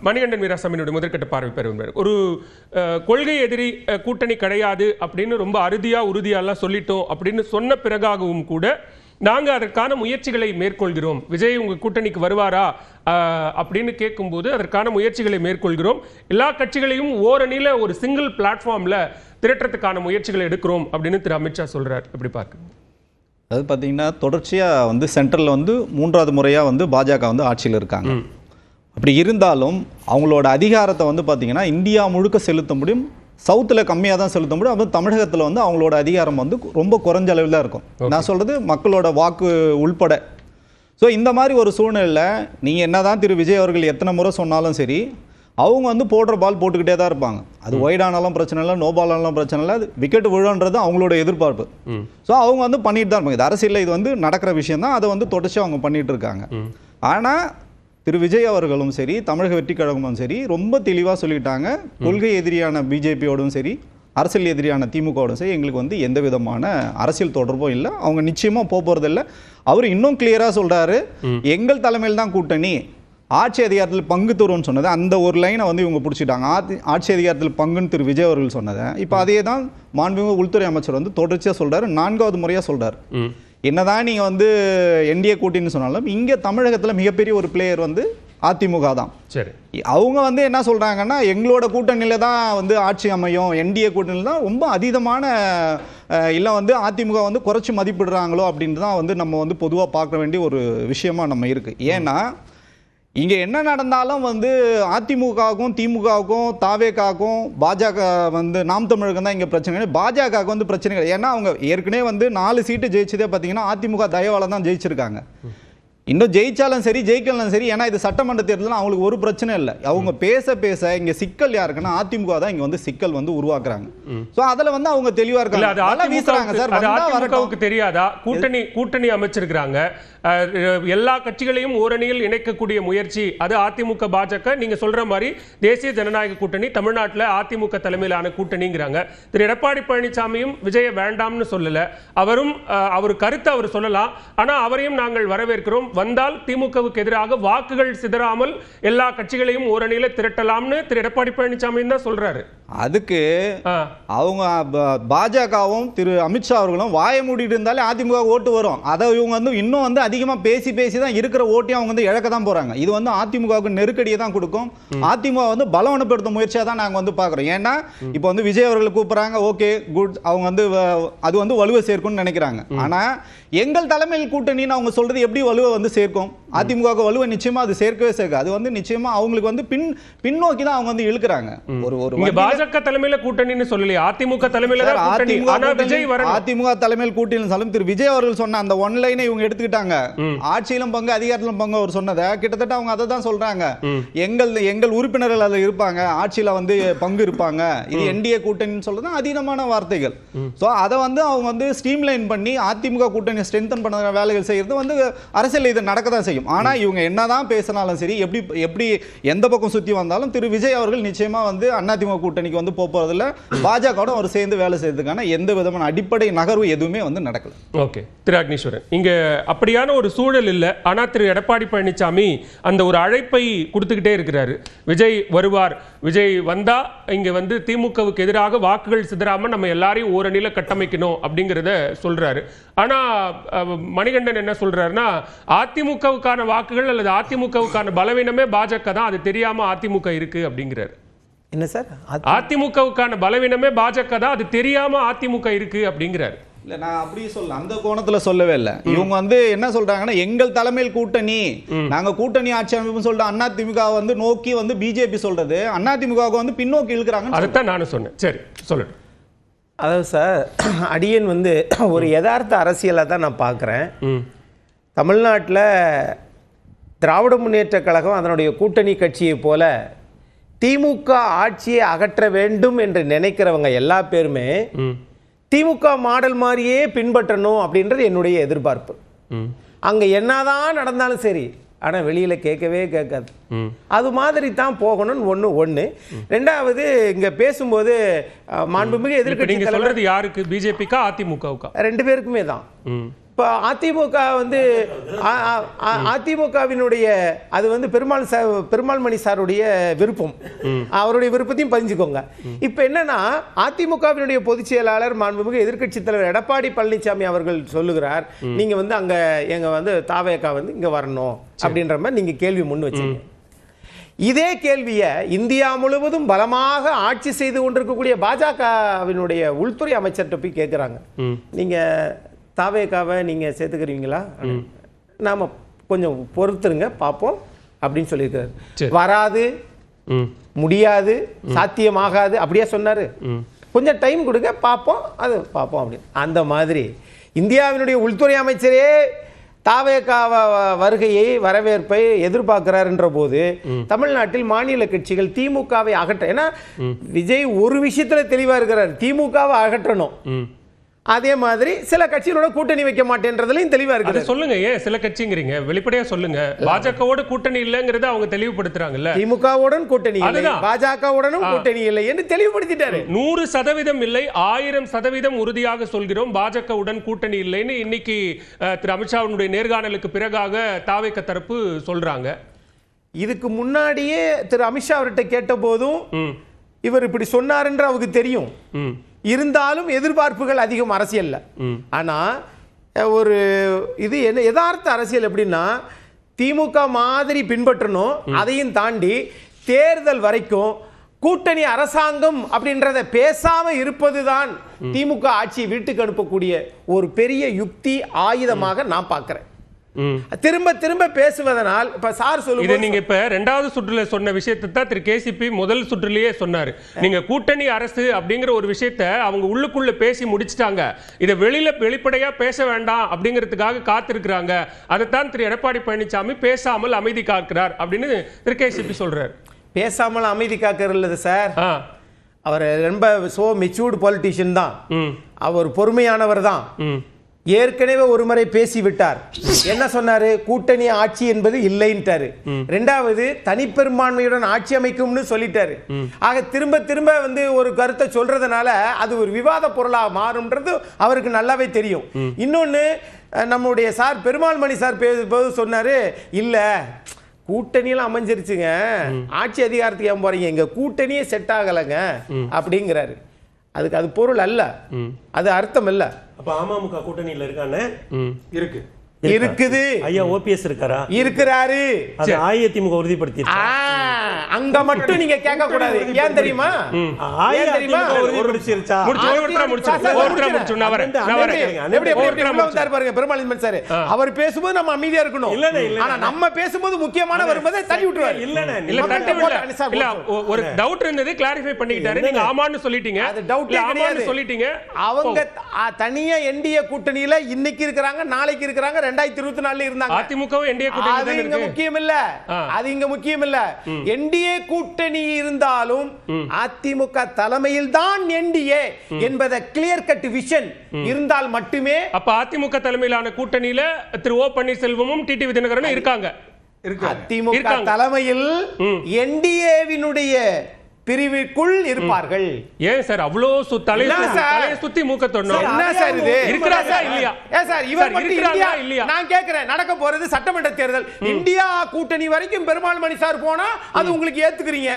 மணிகண்டன் வீராசாமியினுடைய முதற்கட்ட பார்வை பெறுவார். ஒரு கொள்கை எதிரி கூட்டணி கிடையாது அப்படின்னு ரொம்ப உறுதியாலாம் சொல்லிட்டோம் அப்படின்னு சொன்ன பிறகாகவும் கூட நாங்கள் அதற்கான முயற்சிகளை மேற்கொள்கிறோம். விஜய் உங்கள் கூட்டணிக்கு வருவாரா அப்படின்னு கேட்கும்போது அதற்கான முயற்சிகளை மேற்கொள்கிறோம். எல்லா கட்சிகளையும் ஓரணியில் ஒரு சிங்கிள் பிளாட்ஃபார்மில் திரட்டுறதுக்கான முயற்சிகளை எடுக்கிறோம் அப்படின்னு திரு அமித்ஷா சொல்கிறார். எப்படி பார்க்குறீங்க? அது பார்த்தீங்கன்னா தொடர்ச்சியாக வந்து சென்ட்ரலில் வந்து 3வது முறையாக வந்து பாஜக வந்து ஆட்சியில் இருக்காங்க. அப்படி இருந்தாலும் அவங்களோட அதிகாரத்தை வந்து பார்த்திங்கன்னா இந்தியா முழுக்க செலுத்த முடியும், சவுத்தில் கம்மியாக தான் செலுத்த முடியும். அப்போ தமிழகத்தில் வந்து அவங்களோட அதிகாரம் வந்து ரொம்ப குறைஞ்ச அளவில் தான் இருக்கும். நான் சொல்கிறது மக்களோட வாக்கு உள்பட. ஸோ இந்த மாதிரி ஒரு சூழ்நிலையில் நீங்கள் என்ன தான் திரு விஜய் அவர்கள் எத்தனை முறை சொன்னாலும் சரி, அவங்க வந்து போடுற பால் போட்டுக்கிட்டே தான் இருப்பாங்க. அது ஒய்டானாலும் பிரச்சனை இல்லை, நோ பாலானாலும் பிரச்சனை இல்லை, அது விக்கெட் விழுன்றது அவங்களோட எதிர்பார்ப்பு. ஸோ அவங்க வந்து பண்ணிட்டு தான் இருப்பாங்க. இது அரசியலில் இது வந்து நடக்கிற விஷயம் தான். அதை வந்து தொடர்ச்சி அவங்க பண்ணிட்டு இருக்காங்க. ஆனால் திரு விஜய் அவர்களும் சரி, தமிழக வெற்றி கழகமும் சரி ரொம்ப தெளிவாக சொல்லிட்டாங்க, கொள்கை எதிரியான பிஜேபியோடும் சரி, அரசியல் எதிரியான திமுகவோடும் சரி, எங்களுக்கு வந்து எந்த விதமான அரசியல் தொடர்பும் இல்லை, அவங்க நிச்சயமாக போகிறதில்லை. அவர் இன்னும் கிளியராக சொல்கிறாரு, எங்கள் தலைமையில் தான் கூட்டணி, ஆட்சி அதிகாரத்தில் பங்கு தருவோம்னு சொன்னது அந்த ஒரு லைனை வந்து இவங்க பிடிச்சிட்டாங்க. ஆட்சி அதிகாரத்தில் பங்குன்னு திரு விஜய் அவர்கள் சொன்னதை இப்போ அதே தான் மாண்புமிகு உள்துறை அமைச்சர் வந்து தொடர்ச்சியாக சொல்கிறார், 4வது முறையாக சொல்கிறார். என்னதான் நீங்கள் வந்து என்டிஏ கூட்டணின்னு சொன்னாலும் இங்கே தமிழகத்தில் மிகப்பெரிய ஒரு பிளேயர் வந்து அதிமுக தான். சரி, அவங்க வந்து என்ன சொல்கிறாங்கன்னா எங்களோட கூட்டணியில் தான் வந்து ஆட்சி அமையும், என்டிஏ கூட்டணியில் தான் ரொம்ப அதீதமான இல்லை வந்து அதிமுக வந்து குறைச்சி மதிப்பிடுறாங்களோ அப்படின்ட்டு தான் வந்து நம்ம வந்து பொதுவாக பார்க்க வேண்டிய ஒரு விஷயமா நம்ம இருக்குது. ஏன்னா இங்கே என்ன நடந்தாலும் வந்து அதிமுகவுக்கும் திமுகவுக்கும் தாவேக்காவுக்கும் பாஜக வந்து நாம் தமிழகம் தான் இங்கே பிரச்சனை. பாஜகவுக்கு வந்து பிரச்சனை கிடையாது. ஏன்னா அவங்க ஏற்கனவே வந்து 4 சீட்டு ஜெயிச்சதே பார்த்தீங்கன்னா அதிமுக தயவால தான் ஜெயிச்சிருக்காங்க. இன்னும் ஜெயிச்சாலும் சரி ஜெயிக்கலாம் சரி, ஏன்னா இது சட்டமன்ற தேர்தல் அவங்களுக்கு ஒரு பிரச்சனை இல்லை. அவங்க பேச பேச இங்கே சிக்கல் யாருக்குன்னா அதிமுக தான் இங்கே வந்து சிக்கல் வந்து உருவாக்குறாங்க. ஸோ அதில் வந்து அவங்க தெளிவாக இருக்காங்க. தெரியாதா கூட்டணி அமைச்சிருக்கிறாங்க, எல்லா கட்சிகளையும் ஓரணியில் இணைக்கக்கூடிய முயற்சி அது அதிமுக பாஜக. நீங்க சொல்ற மாதிரி தேசிய ஜனநாயக கூட்டணி தமிழ்நாட்டில் அதிமுக தலைமையிலான கூட்டணிங்கிறாங்க. திரு எடப்பாடி பழனிசாமியும் விஜய வேண்டாம்னு சொல்லல, அவரும் அவர் கருத்து அவர் சொல்லலாம், ஆனா அவரையும் நாங்கள் வரவேற்கிறோம், வந்தால் திமுகவுக்கு எதிராக வாக்குகள் சிதறாமல் எல்லா கட்சிகளையும் ஓரணியில திரட்டலாம்னு திரு எடப்பாடி பழனிசாமி தான் சொல்றாரு. அதுக்கு அவங்க பாஜகவும் திரு அமித்ஷா அவர்களும் வாய மூடிட்டு இருந்தாலே அதிமுக ஓட்டு வரும். அதை இவங்க வந்து இன்னும் வந்து அதிகமாக பேசி தான் இருக்கிற ஓட்டையும் அவங்க வந்து இழக்க தான் போறாங்க. இது வந்து அதிமுகவுக்கு நெருக்கடியை தான் கொடுக்கும். அதிமுக வந்து பலவனப்படுத்தும் முயற்சியாக தான் நாங்கள் வந்து பார்க்குறோம். ஏன்னா இப்போ வந்து விஜய் அவர்கள் கூப்பிட்றாங்க, ஓகே குட், அவங்க வந்து அது வந்து வலுவை சேர்க்கும்னு நினைக்கிறாங்க. ஆனால் எங்கள் தலைமையில் கூட்டணின்னு அவங்க சொல்றது எப்படி வலுவை வந்து சேர்க்கும்? அதிமுக வலுவை நிச்சயமா அது சேர்க்கவே சேர்க்க, அது வந்து நிச்சயமா அவங்களுக்கு வந்து பின்னோக்கி தான் அவங்க வந்து இழுக்கிறாங்க. ஒரு பாஜக தலைமையில கூட்டணின்னு சொல்லலையே, அதிமுக தலைமையில தான் கூட்டணி. ஆனா விஜய் வரணும். அதிமுக தலைமையில் கூட்டணின்னு சொல்லும் திரு விஜய் அவர்கள் சொன்ன அந்த ஒன் லைனை இவங்க எடுத்துக்கிட்டாங்க. ஆட்சியிலும் பங்கு அதிகாரத்திலும் பங்கு அவர் சொன்னதை கிட்டத்தட்ட அவங்க அதை தான் சொல்றாங்க. எங்கள் உறுப்பினர்கள் அதில் இருப்பாங்க, ஆட்சியில வந்து பங்கு இருப்பாங்க, இது என்டிஏ கூட்டணின்னு சொல்றது அதீதமான வார்த்தைகள். சோ அதை வந்து அவங்க வந்து ஸ்ட்ரீம்லைன் பண்ணி அதிமுக கூட்டணி ஸ்ட்ரென்தன் பண்ண வேலைகள் செய்யறது வந்து அரசியல் இது நடக்க தான் செய்யும். ஆனா இவங்க என்னதான் பேசினாலும் சரி, எப்படி எந்த பக்கம் சுத்தி வந்தாலும் திரு விஜய் அவர்கள் நிச்சயமா வந்து அதிமுக கூட்டணிக்கு வந்து போறதில்ல, பாஜகவோட அவர் சேர்ந்து வேலை செய்யறதுக்கான எந்த விதமான அடிப்படை நகர்வு எதுவுமே வந்து நடக்கல. ஓகே, திரு அக்னீஸ்வரன், இங்க அப்படியான ஒரு சூழல் இல்லை. ஆனா திரு எடப்பாடி பழனிசாமி அந்த ஒரு அழைப்பை கொடுத்துக்கிட்டே இருக்கிறாரு. விஜய் வருவார், விஜய் வந்தா இங்க வந்து திமுகவுக்கு எதிராக வாக்குகள் சிதறாம நம்ம எல்லாரையும் ஓரணியில கட்டமைக்கணும் அப்படிங்கிறத சொல்றாரு. ஆனா மணிகண்டன் என்ன சொல்றாருன்னா, அதிமுகவுக்கான வாக்குகள் அல்லது அதிமுகவுக்கான பலவீனமே பாஜக தான், அது தெரியாம அதிமுக இருக்கு அப்படிங்கிறாரு. என்ன சார்? அதிமுகவுக்கான பலவீனமே பாஜக தான், அது தெரியாம அதிமுக இருக்கு அப்படிங்கிறாரு. இல்ல, நான் அப்படி சொல்ல அந்த கோணத்துல சொல்லவே இல்லை. இவங்க வந்து என்ன சொல்றாங்கன்னா, எங்கள் தலைமையில் கூட்டணி, நாங்க கூட்டணி ஆட்சி அமைப்புன்னு சொல்லிட்டு அதிமுக வந்து நோக்கி வந்து பிஜேபி சொல்றது அதிமுக வந்து பின்னோக்கி இழுக்கிறாங்க. அதுதான் நானும் சொன்னேன். சரி சொல்லட்டும். அதாவது சார், அடியன் வந்து ஒரு யதார்த்த அரசியலை தான் நான் பார்க்குறேன். தமிழ்நாட்டில் திராவிட முன்னேற்ற கழகம் அதனுடைய கூட்டணி கட்சியை போல திமுக ஆட்சியை அகற்ற வேண்டும் என்று நினைக்கிறவங்க எல்லா பேருமே திமுக மாடல் மாதிரியே பின்பற்றணும் அப்படின்றது என்னுடைய எதிர்பார்ப்பு. அங்கே என்னதான் நடந்தாலும் சரி, ஆனால் வெளியில் கேட்கவே கேட்காது, அது மாதிரி தான் போகணும்னு ஒன்று. ரெண்டாவது, இங்கே பேசும்போது மாண்புமிகு எதிர்க்கட்சி சொல்றது யாருக்கு? பிஜேபிக்கா அதிமுகவுக்கா? ரெண்டு பேருக்குமே தான். இப்போ அதிமுக வந்து அதிமுகவினுடைய அது வந்து பெருமாள் மணி சாருடைய விருப்பம், அவருடைய விருப்பத்தையும் பதிஞ்சுக்கோங்க. இப்போ என்னன்னா அதிமுகவினுடைய பொதுச் செயலாளர் மாண்புமிகு எதிர்க்கட்சித் தலைவர் எடப்பாடி பழனிசாமி அவர்கள் சொல்லுகிறார், நீங்க வந்து அங்க எங்க வந்து தாவேகா வந்து இங்க வரணும் அப்படின்ற மாதிரி நீங்க கேள்வி முன் வச்சீங்க. இதே கேள்வியை இந்தியா முழுவதும் பலமாக ஆட்சி செய்து கொண்டிருக்கக்கூடிய பாஜகவினுடைய உள்துறை அமைச்சர்கிட்ட போய் கேட்குறாங்க, நீங்க தாவேகாவை நீங்க சேர்த்துக்கிறீங்களா, நாம கொஞ்சம் பொறுத்துருங்க பார்ப்போம் அப்படின்னு சொல்லியிருக்காரு. வராது, முடியாது, சாத்தியமாகாது அப்படியே சொன்னாரு. கொஞ்சம் டைம் கொடுங்க பார்ப்போம், அது பார்ப்போம் அப்படின்னு. அந்த மாதிரி இந்தியாவினுடைய உள்துறை அமைச்சரே தாவேகா வருகையை வரவேற்பை எதிர்பார்க்கிறார்ன்ற போது தமிழ்நாட்டில் மாநில கட்சிகள் திமுகவை அகற்ற, ஏன்னா விஜய் ஒரு விஷயத்துல தெளிவா இருக்கிறார், திமுகவை அகற்றணும். அதே மாதிரி சில கட்சிகளோட கூட்டணி வைக்க மாட்டேன்றதுலயும் தெளிவா இருக்கு. சொல்லுங்க, ஏன் சில கட்சிங்கிறீங்க, வெளிப்படையா சொல்லுங்க. பாஜகவோட கூட்டணி இல்லங்கிறத அவங்க தெளிவுபடுத்துறாங்கல்ல. திமுகவுடன் கூட்டணி இல்லை, பாஜகவுடனும் கூட்டணி இல்லை என்று தெளிவுபடுத்திட்டாரு. 100% இல்லை, 1000% உறுதியாக சொல்கிறோம் பாஜகவுடன் கூட்டணி இல்லைன்னு இன்னைக்கு திரு அமித்ஷாவுடைய நேர்காணலுக்கு பிறகாக தாவேக தரப்பு சொல்றாங்க. இதுக்கு முன்னாடியே திரு அமித்ஷா அவர்கிட்ட கேட்ட போதும் இவர் இப்படி சொன்னாருன்ற அவருக்கு தெரியும். இருந்தாலும் எதிர்பார்ப்புகள் அதிகம் அரசியல்ல. ஆனா ஒரு இது என்ன யதார்த்த அரசியல் எப்படின்னா, திமுக மாதிரி பின்பற்றணும், அதையும் தாண்டி தேர்தல் வரைக்கும் கூட்டணி அரசாங்கம் அப்படின்றத பேசாம இருப்பதுதான் திமுக ஆட்சியை வீட்டுக்கு அனுப்பக்கூடிய ஒரு பெரிய யுக்தி, ஆயுதமாக நான் பார்க்கிறேன். திரும்ப திரும்ப பேசுவதனால் இப்ப சார் சொல்லுங்க, நீங்க இப்ப இரண்டாவது சுற்றுல சொன்ன விஷயத்தை தான் திரு கேசிபி முதல் சுற்றுலயே சொன்னாரு. நீங்க கூட்டணி அரசு அப்படிங்கிற ஒரு விஷயத்தை அவங்க உள்ளுக்குள்ள பேசி முடிச்சிட்டாங்க, இதை வெளிப்படையா பேச வேண்டாம் அப்படிங்கிறதுக்காக காத்திருக்கிறாங்க. அதைத்தான் திரு எடப்பாடி பழனிசாமி பேசாமல் அமைதி காக்கிறார் அப்படின்னு திரு கேசிபி சொல்றாரு. பேசாமல் அமைதி காக்கிறது சார், அவர் ரொம்ப சோ மெச்சூர்டு பொலிட்டிஷியன் தான், அவர் பொறுமையானவர் தான். ஏற்கனவே ஒரு முறை பேசிவிட்டார். என்ன சொன்னாரு, கூட்டணி ஆட்சி என்பது இல்லைன்ட்டாரு. ரெண்டாவது தனிப்பெரும்பான்மையுடன் ஆட்சி அமைக்கும்னு சொல்லிட்டாரு. ஆக திரும்ப திரும்ப வந்து ஒரு கருத்தை சொல்றதுனால அது ஒரு விவாத பொருளா மாறும்ன்றது அவருக்கு நல்லாவே தெரியும். இன்னொன்னு நம்முடைய சார் பெருமாள் மணி சார் பேசும்போது சொன்னாரு, இல்ல கூட்டணியெல்லாம் அமைஞ்சிருச்சுங்க, ஆட்சி அதிகாரத்துக்கு ஏன் போறீங்க, எங்க கூட்டணியே செட் ஆகலைங்க அப்படிங்கிறாரு. அதுக்கு அது பொருள் அல்ல, அது அர்த்தம் இல்ல. அப்ப அமமுக கூட்டணியில இருக்கானே இருக்கு இருக்குது. ஐயா ஓபிஎஸ் இருக்காரா? இருக்கிறாரு. அது அதிமுக உறுதிப்படுத்தி அங்க மட்டும் நீங்க கேட்க கூடாது. ஏன் தெரியுமா? உறுதிப்படுத்திருச்சா? அவர் பேசும்போது நம்ம அமைதியா இருக்கணும். ஆனா நம்ம பேசும்போது முக்கியமான வரும்போது தள்ளி விட்டுருவாரு. இல்ல ஒரு டவுட் இருந்தது, கிளாரிஃபை பண்ணிக்கிட்டாரு. நீங்க ஆமான்னு சொல்லிட்டீங்க. அது டவுட்டே கிடையாது. சொல்லிட்டீங்க. அவங்க தனியா என்டிஏ கூட்டணியில இன்னைக்கு இருக்காங்க, நாளைக்கு இருக்காங்க, 2024 இருந்தாங்க. அதிமுகவும் என்டிஏ கூட்டணி அது இங்க முக்கியம் இல்ல, அது இங்க முக்கியம் இல்ல. என்டிஏ கூட்டணி இருந்தாலும் அதிமுக தலைமையில் தான் என்டிஏ என்பத கிளியர் கட் விஷன் இருந்தால் மட்டுமே. அப்ப அதிமுக தலைமையிலான கூட்டணியில திரு ஓ பன்னீர்செல்வமும் டிடிவி தினகரனும் இருக்காங்க. அதிமுக தலைமையில் என்டிஏவினுடைய பிரிவுக்குள் இருப்பார்கள். ஏன் சார் அவ்வளவு தலையை சுத்தி மூக்க தொண்டோம்? என்ன சார் இது? இருக்கிறாரா இல்லையா? ஏன் சார் இவர் மட்டும் இந்தியா இல்லையா? நான் கேக்குறேன், நடக்க போறது சட்டமன்ற தேர்தல், இந்தியா கூட்டணி வரைக்கும் பெருமாள் மணி சார் போனா அது உங்களுக்கு ஏத்துக்கிறீங்க.